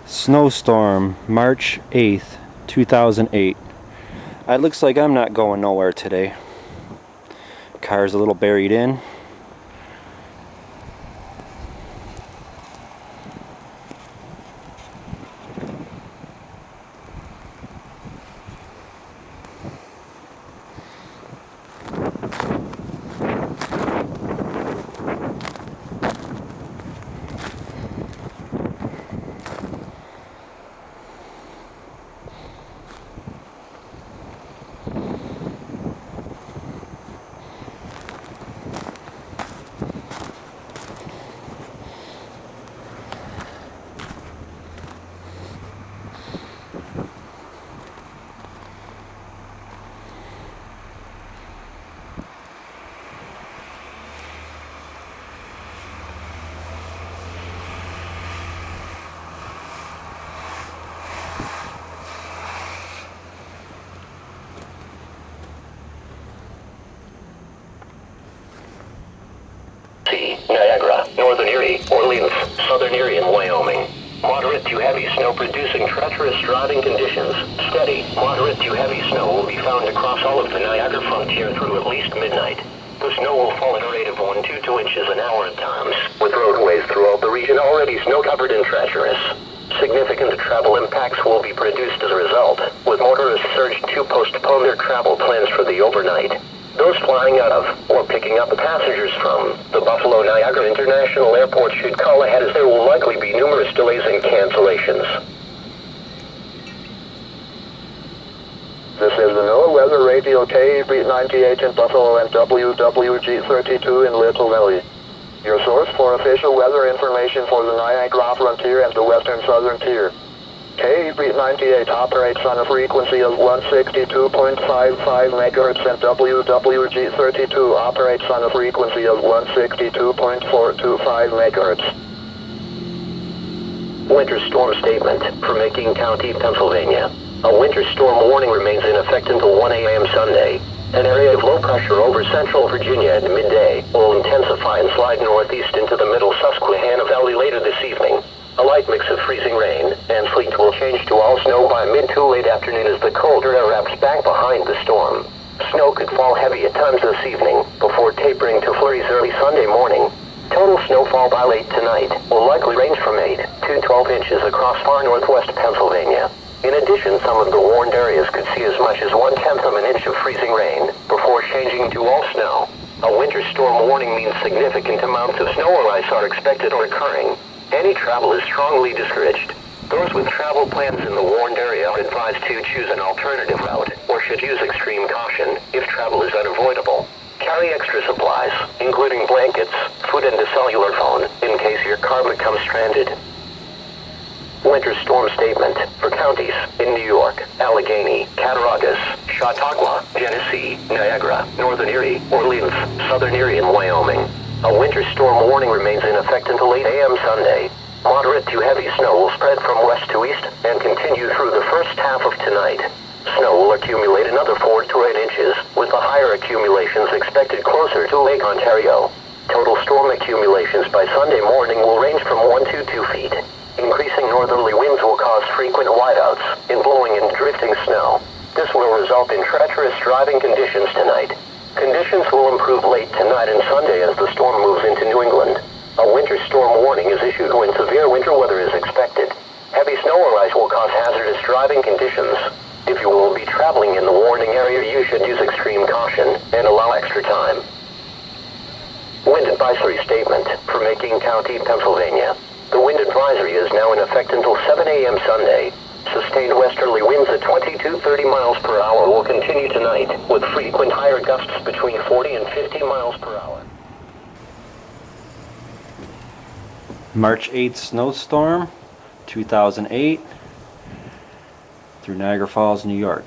Snowstorm, March 8th, 2008. It looks like I'm not going nowhere today. Car's a little buried in. Niagara, Northern Erie, Orleans, Southern Erie, and Wyoming. Moderate to heavy snow producing treacherous driving conditions. Steady, moderate to heavy snow will be found across all of the Niagara frontier through at least midnight. The snow will fall at a rate of 1 to 2 inches an hour at times, with roadways throughout the region already snow-covered and treacherous. Significant travel impacts will be produced as a result, with motorists urged to postpone their travel plans for the overnight. Those flying out of, or picking up passengers from, the Buffalo Niagara International Airport should call ahead, as there will likely be numerous delays and cancellations. This is the NOAA Weather Radio KEB 98 in Buffalo and WWG 32 in Little Valley. Your source for official weather information for the Niagara Frontier and the Western Southern Tier. KEB 98 operates on a frequency of 162.55 MHz and WWG 32 operates on a frequency of 162.425 MHz. Winter storm statement for Macon County, Pennsylvania. A winter storm warning remains in effect until 1 a.m. Sunday. An area of low pressure over central Virginia at midday will intensify and slide northeast into the middle Susquehanna Valley later this evening. A light mix of freezing rain and sleet will change to all snow by mid to late afternoon as the colder air wraps back behind the storm. Snow could fall heavy at times this evening, before tapering to flurries early Sunday morning. Total snowfall by late tonight will likely range from 8 to 12 inches across far northwest Pennsylvania. In addition, some of the warned areas could see as much as 1/10 of an inch of freezing rain before changing to all snow. A winter storm warning means significant amounts of snow or ice are expected or occurring. Any travel is strongly discouraged. Those with travel plans in the warned area are advised to choose an alternative route, or should use extreme caution if travel is unavoidable. Carry extra supplies, including blankets, food, and a cellular phone, in case your car becomes stranded. Winter storm statement for counties in New York, Allegheny, Cattaraugus, Chautauqua, Genesee, Niagara, Northern Erie, Orleans, Southern Erie, and Wyoming. A winter storm warning remains in effect until 8 a.m. Sunday. Moderate to heavy snow will spread from west to east and continue through the first half of tonight. Snow will accumulate another 4 to 8 inches, with the higher accumulations expected closer to Lake Ontario. Total storm accumulations by Sunday morning will range from 1 to 2 feet. Increasing northerly winds will cause frequent whiteouts in blowing and drifting snow. This will result in treacherous driving conditions tonight. Conditions will improve late tonight and Sunday as the storm moves into New England. A winter storm warning is issued when severe winter weather is expected. Heavy snow or ice will cause hazardous driving conditions. If you will be traveling in the warning area, you should use extreme caution and allow extra time. Wind advisory statement for Macon County, Pennsylvania. The wind advisory is now in effect until 7 a.m. Sunday. Sustained westerly winds at 20 to 30 miles per hour will continue tonight, with frequent higher gusts between 40 and 50 miles per hour. March 8th snowstorm, 2008, through Niagara Falls, New York.